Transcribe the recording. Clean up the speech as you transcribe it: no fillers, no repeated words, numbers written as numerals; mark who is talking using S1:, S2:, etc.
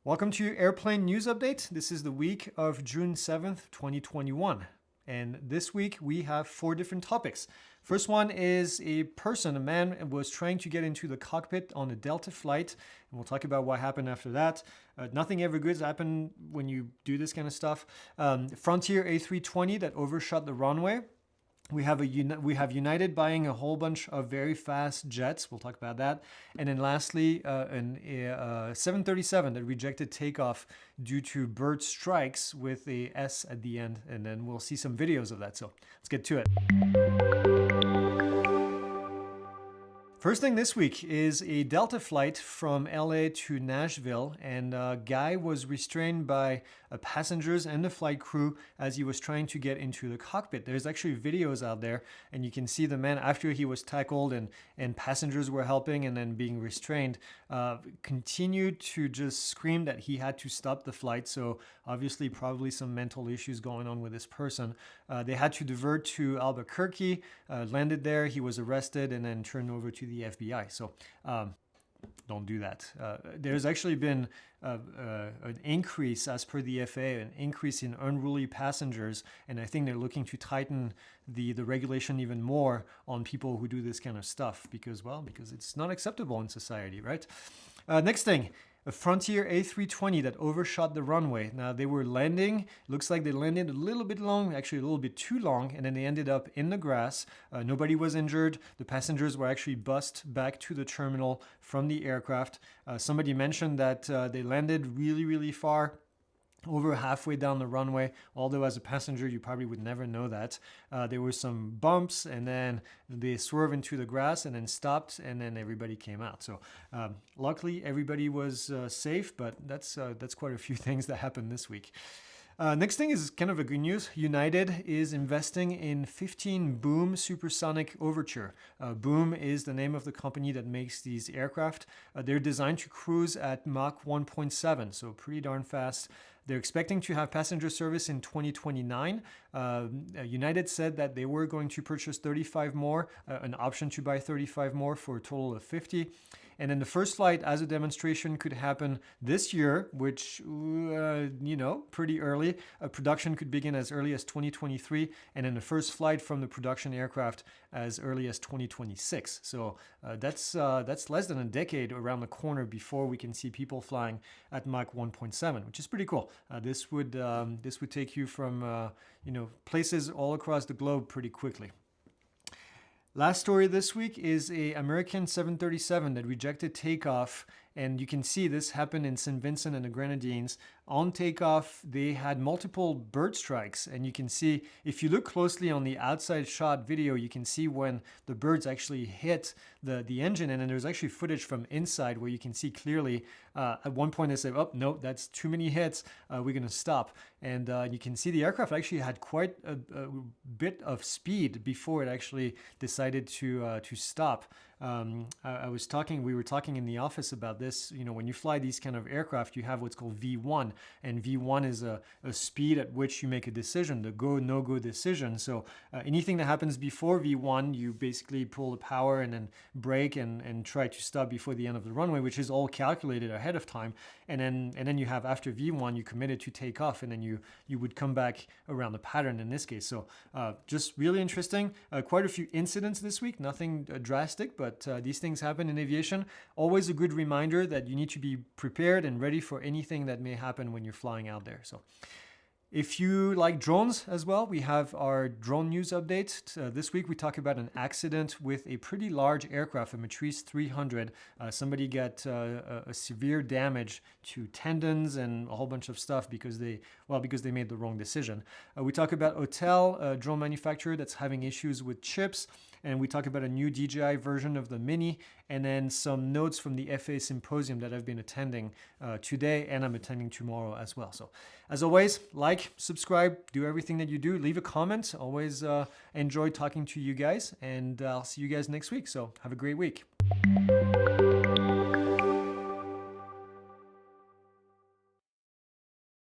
S1: Welcome to your airplane news update. This is the week of June 7th, 2021. And this week we have 4 different topics. First one is a man was trying to get into the cockpit on a Delta flight. And we'll talk about what happened after that. Nothing ever good happens when you do this kind of stuff. Frontier A320 that overshot the runway. We have United buying a whole bunch of very fast jets. We'll talk about that. And then lastly, a 737 that rejected takeoff due to bird strikes with a S at the end. And then we'll see some videos of that. So let's get to it. First thing this week is a Delta flight from LA to Nashville, and a guy was restrained by passengers and the flight crew as he was trying to get into the cockpit. There's actually videos out there, and you can see the man after he was tackled and passengers were helping and then being restrained, continued to just scream that he had to stop the flight. So obviously probably some mental issues going on with this person. They had to divert to Albuquerque, landed there, he was arrested and then turned over to the FBI. So don't do that. There's actually been an increase, as per the FAA, an increase in unruly passengers, and I think they're looking to tighten the regulation even more on people who do this kind of stuff because it's not acceptable in society, right? Next thing. A Frontier A320 that overshot the runway. Now they were landing, looks like they landed a little bit long, actually a little bit too long, and then they ended up in the grass. Nobody was injured. The passengers were actually bussed back to the terminal from the aircraft. Somebody mentioned that they landed really, really far, over halfway down the runway, although as a passenger you probably would never know that. There were some bumps and then they swerved into the grass and then stopped and then everybody came out. So luckily everybody was safe, but that's quite a few things that happened this week. Next thing is kind of a good news. United is investing in 15 Boom Supersonic Overture. Boom is the name of the company that makes these aircraft. They're designed to cruise at Mach 1.7, so pretty darn fast. They're expecting to have passenger service in 2029. United said that they were going to purchase 35 more, an option to buy 35 more for a total of 50. And then the first flight as a demonstration could happen this year, which, pretty early. Production could begin as early as 2023, and then the first flight from the production aircraft as early as 2026. So that's less than a decade around the corner before we can see people flying at Mach 1.7, which is pretty cool. This would take you from places all across the globe pretty quickly. Last story this week is a American 737 that rejected takeoff, and you can see this happened in St. Vincent and the Grenadines. On takeoff, they had multiple bird strikes, and you can see, if you look closely on the outside shot video, you can see when the birds actually hit the engine, and then there's actually footage from inside where you can see clearly, at one point they say, oh, no, that's too many hits, we're gonna stop. And you can see the aircraft actually had quite a bit of speed before it actually decided to stop. We were talking in the office about this. When you fly these kind of aircraft, you have what's called V1, and V1 is a speed at which you make a decision, the go, no-go decision. So anything that happens before V1, you basically pull the power and then brake and try to stop before the end of the runway, which is all calculated ahead of time. And then you have, after V1, you committed to take off, and then you would come back around the pattern in this case. So just really interesting. Quite a few incidents this week, nothing drastic, but these things happen in aviation. Always a good reminder that you need to be prepared and ready for anything that may happen when you're flying out there. So if you like drones as well, we have our drone news update. This week we talk about an accident with a pretty large aircraft, a Matrice 300. Somebody got a severe damage to tendons and a whole bunch of stuff because they made the wrong decision. We talk about Hotel, a drone manufacturer that's having issues with chips. And we talk about a new DJI version of the Mini, and then some notes from the FAA symposium that I've been attending today, and I'm attending tomorrow as well. So as always, like, subscribe, do everything that you do, leave a comment. Always enjoy talking to you guys, and I'll see you guys next week. So have a great week.